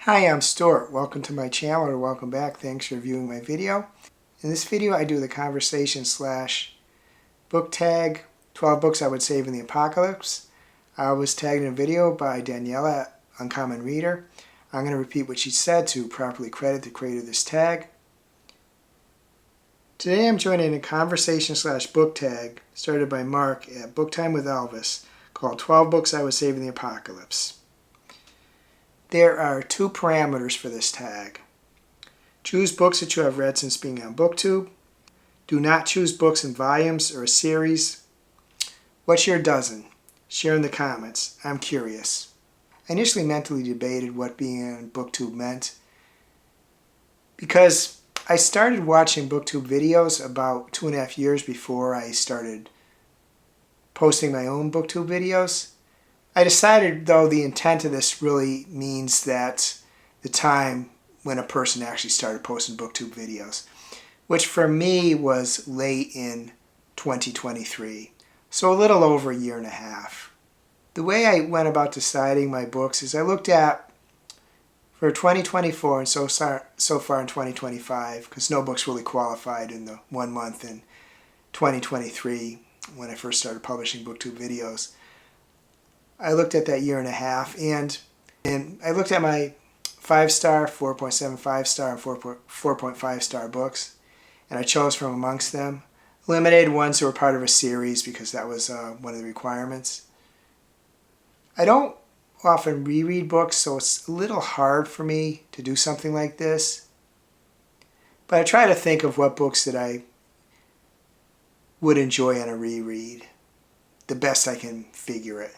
Hi, I'm Stuart. Welcome to my channel, or welcome back. Thanks for viewing my video. In this video I do the conversation / book tag 12 books I would save in the apocalypse. I was tagged in a video by Daniela, Uncommon Reader. I'm going to repeat what she said to properly credit the creator of this tag. Today I'm joining a conversation / book tag started by Mark at Book Time with Elvis called 12 Books I Would Save in the Apocalypse. There are two parameters for this tag. Choose books that you have read since being on BookTube. Do not choose books in volumes or a series. What's your dozen? Share in the comments. I'm curious. I initially mentally debated what being on BookTube meant because I started watching BookTube videos about 2.5 years before I started posting my own BookTube videos. I decided, though, the intent of this really means that the time when a person actually started posting BookTube videos, which for me was late in 2023, so a little over 1.5 years. The way I went about deciding my books is I looked at, for 2024 and so far in 2025, because no books really qualified in the 1 month in 2023 when I first started publishing BookTube videos. I looked at that 1.5 years and I looked at my 5-star, 4.75 star, and 4.5 star books, and I chose from amongst them. Eliminated ones that were part of a series because that was one of the requirements. I don't often reread books, so it's a little hard for me to do something like this. But I try to think of what books that I would enjoy on a reread, the best I can figure it.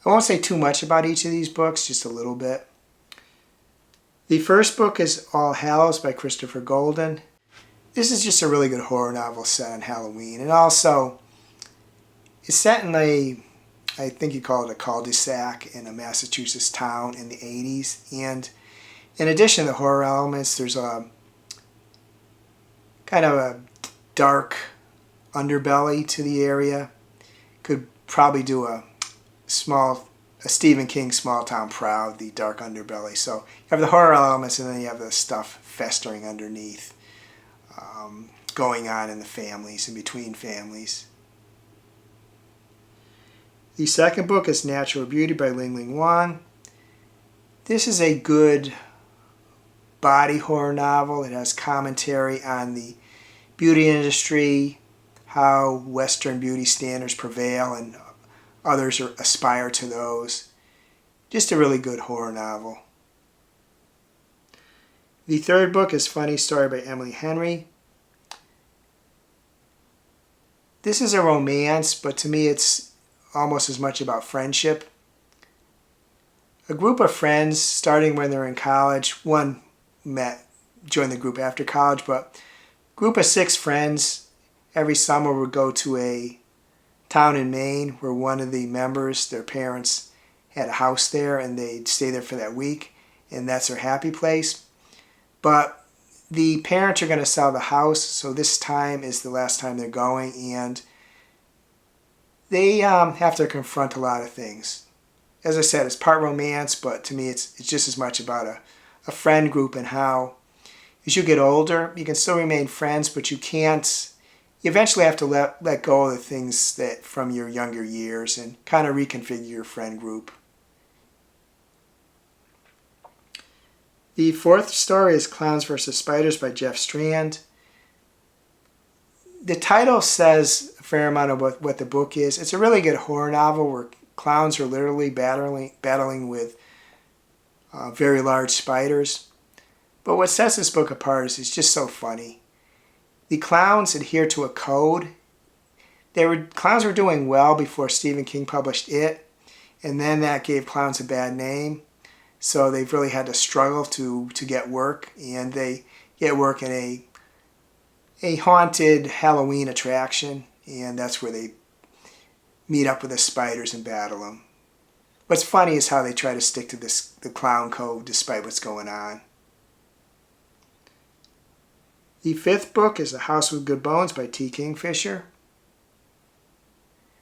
I won't say too much about each of these books, just a little bit. The first book is All Hallows by Christopher Golden. This is just a really good horror novel set on Halloween. And also, it's set in I think you call it a cul-de-sac in a Massachusetts town in the 80s. And in addition to the horror elements, there's a kind of a dark underbelly to the area. Could probably do a Stephen King Small Town Proud, the dark underbelly. So you have the horror elements and then you have the stuff festering underneath, going on in the families, in between families. The second book is Natural Beauty by Ling Huang. This is a good body horror novel. It has commentary on the beauty industry, how Western beauty standards prevail and others aspire to those. Just a really good horror novel. The third book is Funny Story by Emily Henry. This is a romance, but to me it's almost as much about friendship. A group of friends, starting when they're in college, one joined the group after college, but a group of 6 friends every summer would go to a town in Maine where one of the members, their parents, had a house there and they'd stay there for that week, and that's their happy place. But the parents are going to sell the house, so this time is the last time they're going, and they have to confront a lot of things. As I said, it's part romance, but to me it's just as much about a friend group and how as you get older, you can still remain friends, but you eventually have to let go of the things that from your younger years and kind of reconfigure your friend group. The fourth story is Clowns vs. Spiders by Jeff Strand. The title says a fair amount of what the book is. It's a really good horror novel where clowns are literally battling with very large spiders. But what sets this book apart is it's just so funny. The clowns adhere to a code. Clowns were doing well before Stephen King published It, and then that gave clowns a bad name. So they've really had to struggle to get work, and they get work in a haunted Halloween attraction, and that's where they meet up with the spiders and battle them. What's funny is how they try to stick to the clown code despite what's going on. The fifth book is A House with Good Bones by T. Kingfisher.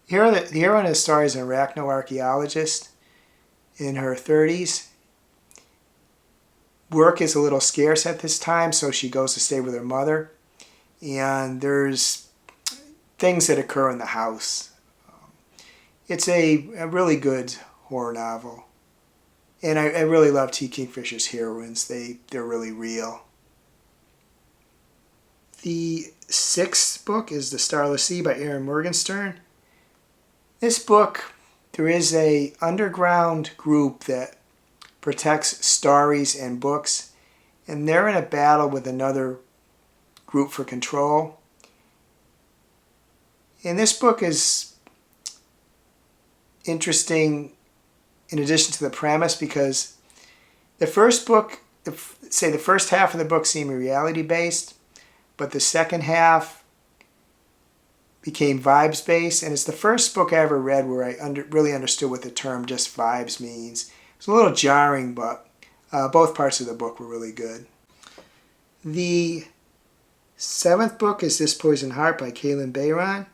The hero in the story is an arachnoarchaeologist in her 30s, work is a little scarce at this time, so she goes to stay with her mother. And there's things that occur in the house. It's a really good horror novel. And I really love T. Kingfisher's heroines. They're really real. The 6th book is The Starless Sea by Erin Morgenstern. This book, there is a underground group that protects stories and books, and they're in a battle with another group for control. And this book is interesting in addition to the premise, because the first book, the first half of the book seemed reality-based, but the second half became vibes-based, and it's the first book I ever read where I really understood what the term just vibes means. It's a little jarring, but both parts of the book were really good. The 7th book is This Poison Heart by Kaylnn Bayron.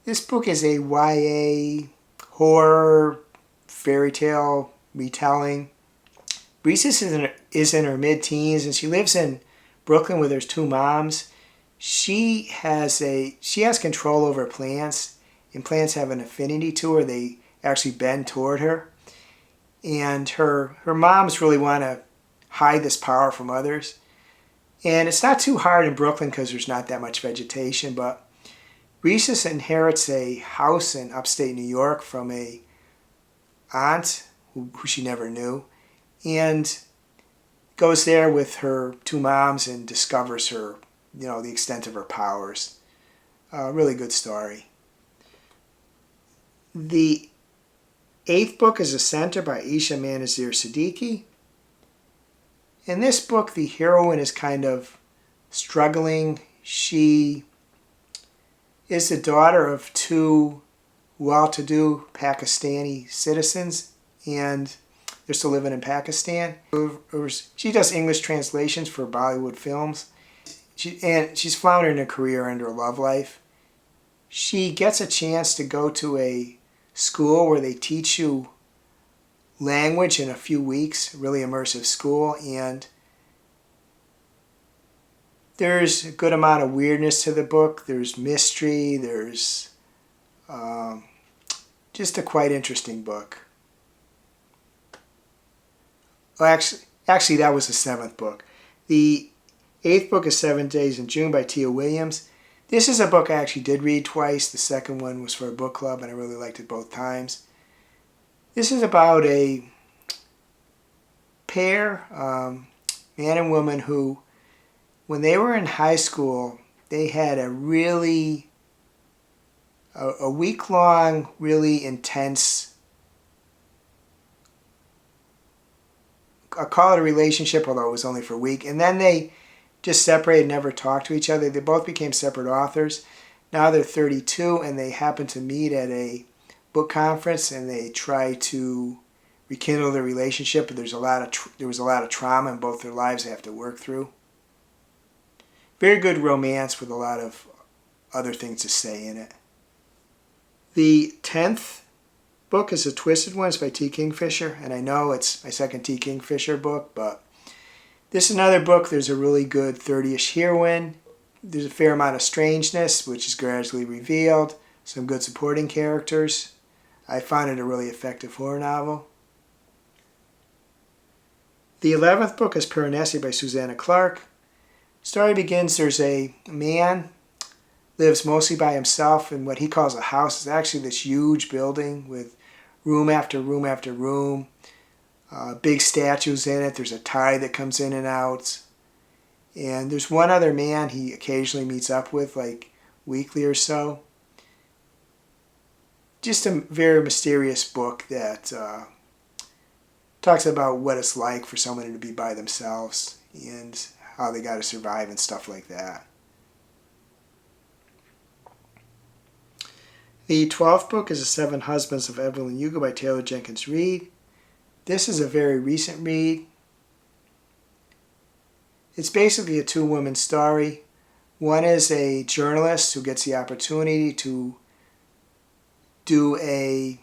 This book is a YA horror fairy tale retelling. Reese is in her mid-teens, and she lives in Brooklyn with her 2 moms. She has control over plants, and plants have an affinity to her. They actually bend toward her. And her moms really want to hide this power from others. And it's not too hard in Brooklyn because there's not that much vegetation, but Reese inherits a house in upstate New York from a aunt who she never knew, and goes there with her 2 moms and discovers her, the extent of her powers. Really good story. The 8th book is A Center by Ayesha Manazir Saddiqi. In this book, the heroine is kind of struggling. She is the daughter of 2 well-to-do Pakistani citizens, and they're still living in Pakistan. She does English translations for Bollywood films, and she's floundered in her career and her love life. She gets a chance to go to a school where they teach you language in a few weeks, really immersive school, and there's a good amount of weirdness to the book. There's mystery, there's just a quite interesting book. Well, actually, that was the 7th book. The 8th book is 7 Days in June by Tia Williams. This is a book I actually did read twice. The second one was for a book club, and I really liked it both times. This is about a pair, man and woman, who, when they were in high school, they had a week-long, really intense, I'll call it a relationship, although it was only for a week. And then they just separated, never talked to each other. They both became separate authors. Now they're 32, and they happen to meet at a book conference, and they try to rekindle their relationship. But there was a lot of trauma in both their lives they have to work through. Very good romance with a lot of other things to say in it. The 10th book is A Twisted One. It's by T. Kingfisher, and I know it's my second T. Kingfisher book, but this is another book. There's a really good 30-ish heroine. There's a fair amount of strangeness, which is gradually revealed. Some good supporting characters. I found it a really effective horror novel. The 11th book is Piranesi by Susanna Clark. Story begins, there's a man, lives mostly by himself in what he calls a house. It's actually this huge building with room after room after room, big statues in it. There's a tide that comes in and out. And there's one other man he occasionally meets up with, like weekly or so. Just a very mysterious book that talks about what it's like for someone to be by themselves and how they got to survive and stuff like that. The 12th book is The Seven Husbands of Evelyn Hugo by Taylor Jenkins Reid. This is a very recent read. It's basically a 2-woman story. One is a journalist who gets the opportunity to do a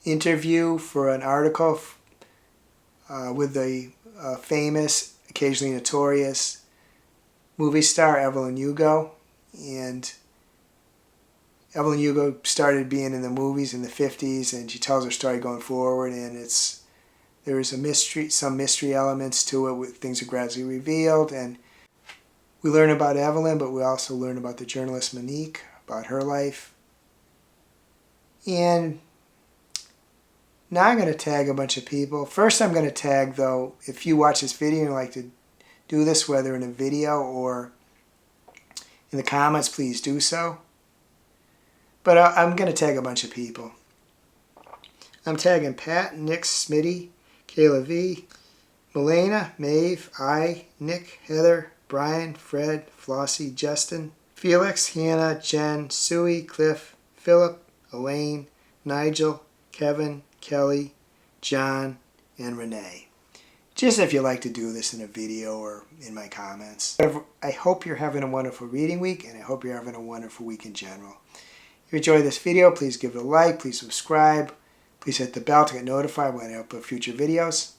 interview for an article with the famous, occasionally notorious movie star Evelyn Hugo. And Evelyn Hugo started being in the movies in the 50s, and she tells her story going forward, and there is a mystery, some mystery elements to it, with things are gradually revealed, and we learn about Evelyn, but we also learn about the journalist Monique, about her life. And now I'm going to tag a bunch of people. First I'm going to tag, though, if you watch this video and you like to do this, whether in a video or in the comments, please do so. But I'm going to tag a bunch of people. I'm tagging Pat, Nick, Smitty, Kayla V, Milena, Maeve, Nick, Heather, Brian, Fred, Flossie, Justin, Felix, Hannah, Jen, Suey, Cliff, Philip, Elaine, Nigel, Kevin, Kelly, John, and Renee. Just if you like to do this in a video or in my comments. I hope you're having a wonderful reading week, and I hope you're having a wonderful week in general. If you enjoyed this video, please give it a like, please subscribe, please hit the bell to get notified when I upload future videos.